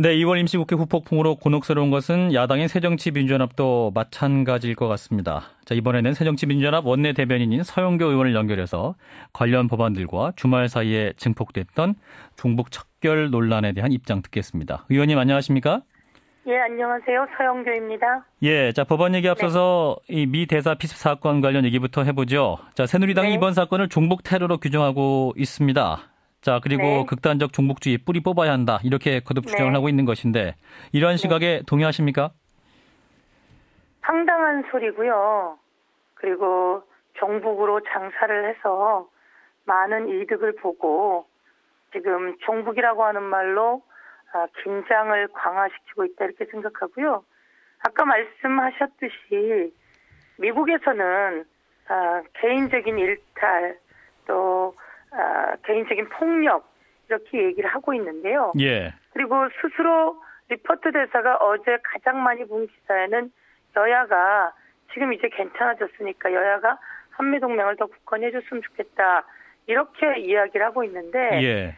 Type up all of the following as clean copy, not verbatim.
네, 2월 임시국회 후폭풍으로 곤혹스러운 것은 야당인 새정치민주연합도 마찬가지일 것 같습니다. 자, 이번에는 새정치민주연합 원내대변인인 서영교 의원을 연결해서 관련 법안들과 주말 사이에 증폭됐던 종북 척결 논란에 대한 입장 듣겠습니다. 의원님 안녕하십니까? 예, 안녕하세요. 서영교입니다. 예, 자, 법안 얘기 앞서서 이 미 대사 피습 사건 관련 얘기부터 해보죠. 자, 새누리당이 이번 사건을 종북 테러로 규정하고 있습니다. 자, 그리고 극단적 종북주의 뿌리 뽑아야 한다. 이렇게 거듭 주장을 하고 있는 것인데 이러한 시각에 동의하십니까? 황당한 소리고요. 그리고 종북으로 장사를 해서 많은 이득을 보고 지금 종북이라고 하는 말로 긴장을 강화시키고 있다 이렇게 생각하고요. 아까 말씀하셨듯이 미국에서는 개인적인 일탈 또 개인적인 폭력 이렇게 얘기를 하고 있는데요. 예. 그리고 스스로 리포트 대사가 어제 가장 많이 본 기사에는 여야가 지금 이제 괜찮아졌으니까 여야가 한미동맹을 더 굳건히 해줬으면 좋겠다 이렇게 이야기를 하고 있는데 예.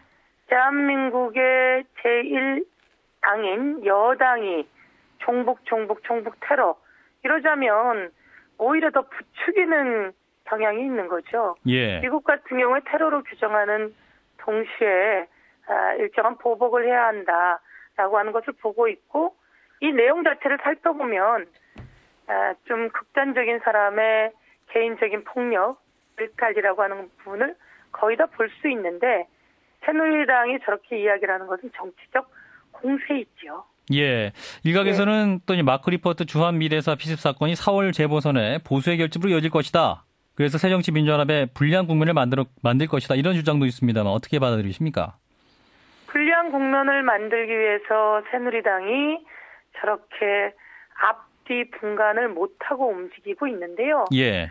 대한민국의 제1당인 여당이 종북 테러 이러자면 오히려 더 부추기는 경향이 있는 거죠. 예. 미국 같은 경우에 테러로 규정하는 동시에 일정한 보복을 해야 한다라고 하는 것을 보고 있고 이 내용 자체를 살펴보면 좀 극단적인 사람의 개인적인 폭력, 일탈이라고 하는 부분을 거의 다 볼 수 있는데 새누리당이 저렇게 이야기를 하는 것은 정치적 공세이지요. 예. 일각에서는 또 이 마크 리포트 주한미대사 피습 사건이 4월 재보선에 보수의 결집으로 이어질 것이다. 그래서 새정치민주연합에 불리한 국면을 만들 것이다. 이런 주장도 있습니다만 어떻게 받아들이십니까? 불리한 국면을 만들기 위해서 새누리당이 저렇게 앞뒤 분간을 못하고 움직이고 있는데요. 예.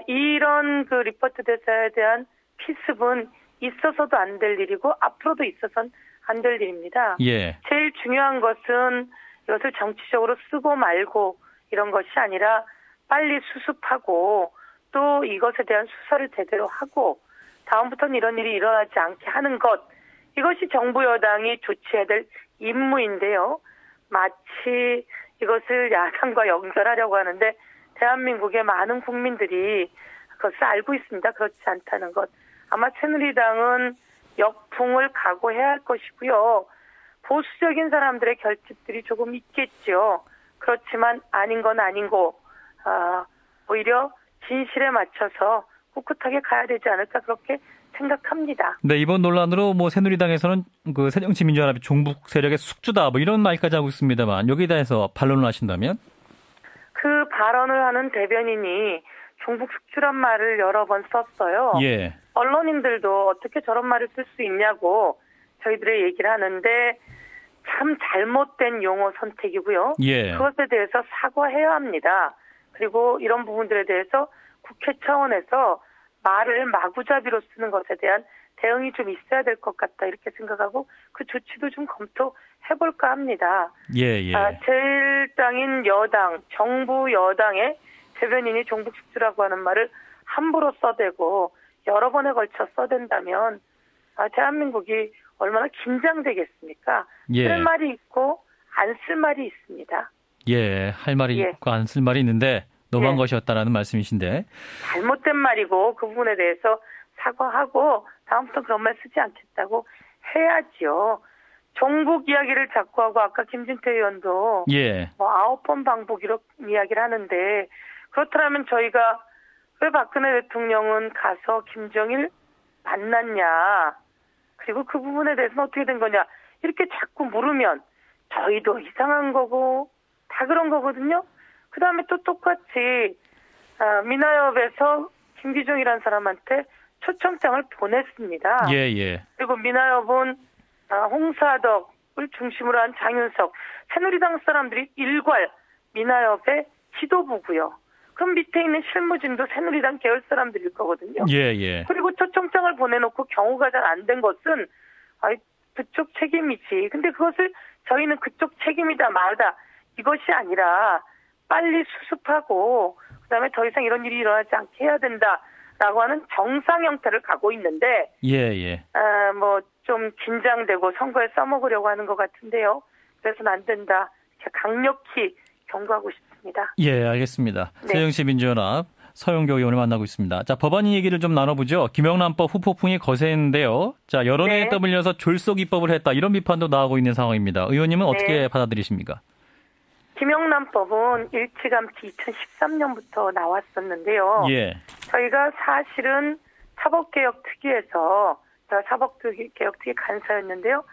이런 그 리포트 대사에 대한 피습은 있어서도 안 될 일이고 앞으로도 있어서는 안 될 일입니다. 예. 제일 중요한 것은 이것을 정치적으로 쓰고 말고 이런 것이 아니라 빨리 수습하고 또 이것에 대한 수사를 제대로 하고 다음부터는 이런 일이 일어나지 않게 하는 것 이것이 정부 여당이 조치해야 될 임무인데요. 마치 이것을 야당과 연결하려고 하는데 대한민국의 많은 국민들이 그것을 알고 있습니다. 그렇지 않다는 것. 아마 새누리당은 역풍을 각오해야 할 것이고요. 보수적인 사람들의 결집들이 조금 있겠죠. 그렇지만 아닌 건 아닌고 오히려 진실에 맞춰서 꿋꿋하게 가야 되지 않을까 그렇게 생각합니다. 네, 이번 논란으로 새누리당에서는 그 새정치민주연합이 종북 세력의 숙주다 이런 말까지 하고 있습니다만 여기에 대해서 반론을 하신다면? 그 발언을 하는 대변인이 종북 숙주란 말을 여러 번 썼어요. 예. 언론인들도 어떻게 저런 말을 쓸 수 있냐고 저희들의 얘기를 하는데 참 잘못된 용어 선택이고요. 예. 그것에 대해서 사과해야 합니다. 그리고 이런 부분들에 대해서 국회 차원에서 말을 마구잡이로 쓰는 것에 대한 대응이 좀 있어야 될 것 같다 이렇게 생각하고 그 조치도 좀 검토해볼까 합니다. 예. 제1당인 여당, 정부 여당의 대변인이 종북 숙주라고 하는 말을 함부로 써대고 여러 번에 걸쳐 써댄다면 대한민국이 얼마나 긴장되겠습니까? 예. 쓸 말이 있고 안 쓸 말이 있습니다. 예, 할 말이 있고 안 쓸 말이 있는데 너무한 것이었다라는 말씀이신데. 잘못된 말이고 그 부분에 대해서 사과하고 다음부터 그런 말 쓰지 않겠다고 해야지요. 종북 이야기를 자꾸 하고 아까 김진태 의원도 9번 방북 이런 이야기를 하는데 그렇다면 저희가 왜 박근혜 대통령은 가서 김정일 만났냐 그리고 그 부분에 대해서는 어떻게 된 거냐 이렇게 자꾸 물으면 저희도 이상한 거고 다 그런 거거든요. 그 다음에 또 똑같이 미나협에서 김기종이라는 사람한테 초청장을 보냈습니다. 그리고 미나협은 홍사덕을 중심으로 한 장윤석 새누리당 사람들이 일괄 미나협의 지도부고요. 그럼 밑에 있는 실무진도 새누리당 계열 사람들일 거거든요. 그리고 초청장을 보내놓고 경우가 잘 안 된 것은 그쪽 책임이지. 근데 그것을 저희는 그쪽 책임이다 말다 이것이 아니라 빨리 수습하고 그다음에 더 이상 이런 일이 일어나지 않게 해야 된다라고 하는 정상 형태를 가고 있는데 좀 긴장되고 선거에 써먹으려고 하는 것 같은데요. 그래서는 안 된다. 강력히 경고하고 싶습니다. 예, 알겠습니다. 네. 새정치민주연합 서영교 의원을 만나고 있습니다. 자, 법안 얘기를 좀 나눠보죠. 김영란법 후폭풍이 거세는데요. 자, 여론에 떠밀려서 졸속 입법을 했다. 이런 비판도 나오고 있는 상황입니다. 의원님은 어떻게 받아들이십니까? 김영란법은 일찌감치 2013년부터 나왔었는데요. 예. 저희가 사실은 사법개혁특위에서 제가 사법개혁특위 간사였는데요.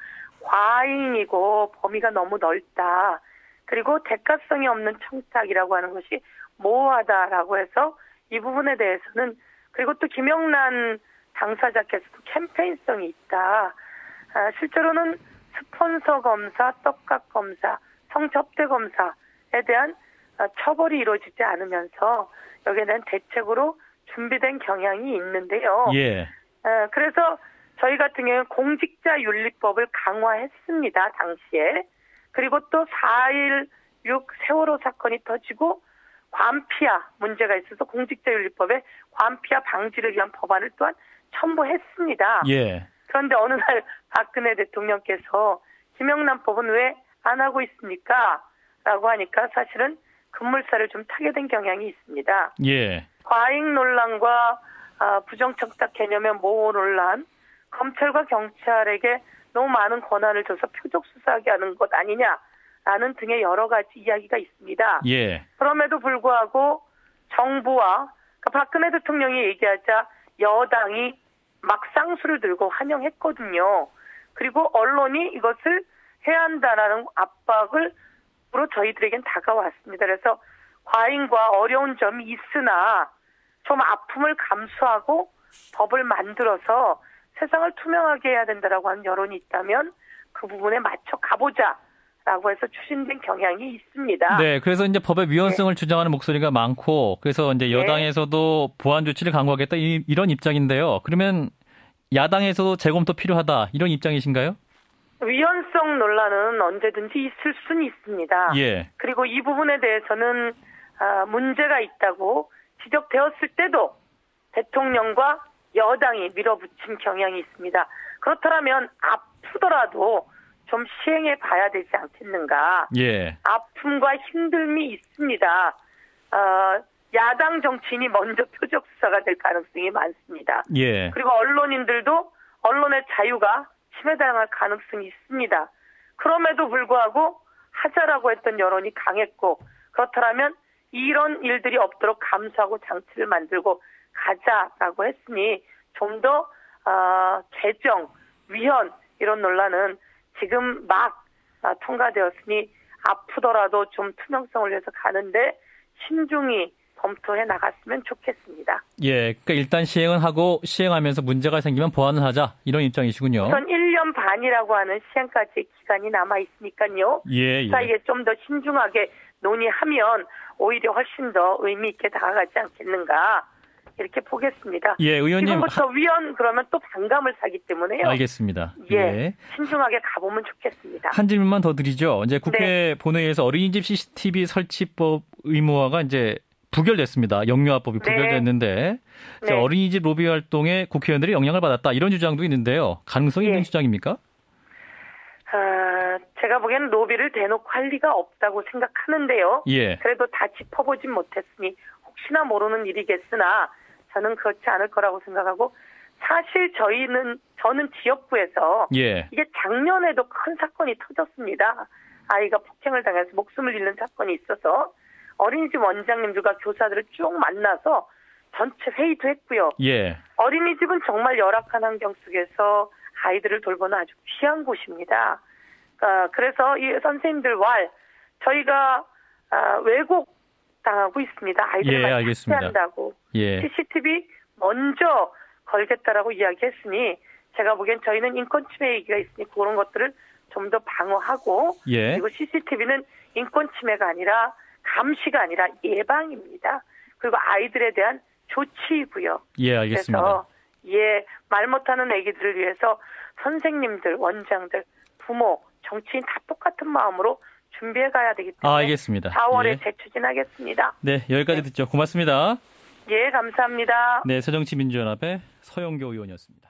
과잉이고 범위가 너무 넓다. 그리고 대가성이 없는 청탁이라고 하는 것이 모호하다라고 해서 이 부분에 대해서는 그리고 또 김영란 당사자께서도 캠페인성이 있다. 실제로는 스폰서 검사, 떡값 검사, 성접대 검사에 대한 처벌이 이루어지지 않으면서 여기에 대한 대책으로 준비된 경향이 있는데요. 예. 그래서 저희 같은 경우는 공직자윤리법을 강화했습니다. 당시에. 그리고 또 4.16 세월호 사건이 터지고 관피아 문제가 있어서 공직자윤리법에 관피아 방지를 위한 법안을 또한 첨부했습니다. 예. 그런데 어느 날 박근혜 대통령께서 김영란법은 왜 안 하고 있습니까? 라고 하니까 사실은 급물살을 좀 타게 된 경향이 있습니다. 예. 과잉 논란과 부정청탁 개념의 모호 논란, 검찰과 경찰에게 너무 많은 권한을 줘서 표적 수사하게 하는 것 아니냐라는 등의 여러 가지 이야기가 있습니다. 예. 그럼에도 불구하고 정부와 박근혜 대통령이 얘기하자 여당이 막 쌍수를 들고 환영했거든요. 그리고 언론이 이것을 해야 한다라는 압박으로 저희들에겐 다가왔습니다. 그래서 과잉과 어려운 점이 있으나 좀 아픔을 감수하고 법을 만들어서 세상을 투명하게 해야 된다라고 하는 여론이 있다면 그 부분에 맞춰 가보자라고 해서 추진된 경향이 있습니다. 네, 그래서 이제 법의 위헌성을 주장하는 목소리가 많고 그래서 이제 여당에서도 보완 조치를 강구하겠다 이런 입장인데요. 그러면 야당에서도 재검토 필요하다 이런 입장이신가요? 위헌성 논란은 언제든지 있을 수는 있습니다. 예. 그리고 이 부분에 대해서는 문제가 있다고 지적되었을 때도 대통령과 여당이 밀어붙인 경향이 있습니다. 그렇다면 아프더라도 좀 시행해 봐야 되지 않겠는가. 예. 아픔과 힘듦이 있습니다. 야당 정치인이 먼저 표적 수사가 될 가능성이 많습니다. 예. 그리고 언론인들도 언론의 자유가 침해당할 가능성이 있습니다. 그럼에도 불구하고 하자라고 했던 여론이 강했고 그렇다면 이런 일들이 없도록 감수하고 장치를 만들고 가자라고 했으니 좀 더 개정, 위헌 이런 논란은 지금 막 통과되었으니 아프더라도 좀 투명성을 위해서 가는데 신중히 검토해 나갔으면 좋겠습니다. 예, 그러니까 일단 시행은 하고 시행하면서 문제가 생기면 보완을 하자 이런 입장이시군요. 우선 1년 반이라고 하는 시행까지 기간이 남아 있으니까요. 예, 예. 사이에 좀 더 신중하게 논의하면 오히려 훨씬 더 의미 있게 다가가지 않겠는가 이렇게 보겠습니다. 예, 의원님. 지금부터 위헌 그러면 또 반감을 사기 때문에요. 알겠습니다. 예, 신중하게 가보면 좋겠습니다. 한 질문만 더 드리죠. 이제 국회 본회의에서 어린이집 CCTV 설치법 의무화가 이제 부결됐습니다. 영유아법이 부결됐는데 자, 어린이집 로비 활동에 국회의원들이 영향을 받았다 이런 주장도 있는데요. 가능성이 있는 주장입니까? 제가 보기에는 로비를 대놓고 할 리가 없다고 생각하는데요. 예. 그래도 다 짚어보진 못했으니 혹시나 모르는 일이겠으나 저는 그렇지 않을 거라고 생각하고 사실 저는 지역구에서 이게 작년에도 큰 사건이 터졌습니다. 아이가 폭행을 당해서 목숨을 잃는 사건이 있어서 어린이집 원장님들과 교사들을 쭉 만나서 전체 회의도 했고요. 예. 어린이집은 정말 열악한 환경 속에서 아이들을 돌보는 아주 귀한 곳입니다. 그래서 이 선생님들과 저희가 왜곡 당하고 있습니다. 아이들만 학대한다고. CCTV 먼저 걸겠다라고 이야기했으니 제가 보기엔 저희는 인권 침해 얘기가 있으니 그런 것들을 좀 더 방어하고 그리고 CCTV는 인권 침해가 아니라 감시가 아니라 예방입니다. 그리고 아이들에 대한 조치이고요. 예, 알겠습니다. 그래서 말 못하는 아기들을 위해서 선생님들, 원장들, 부모, 정치인 다 똑같은 마음으로 준비해 가야 되기 때문에 알겠습니다. 4월에 재추진하겠습니다. 네, 여기까지 듣죠. 고맙습니다. 예, 감사합니다. 네, 새정치민주연합의 서영교 의원이었습니다.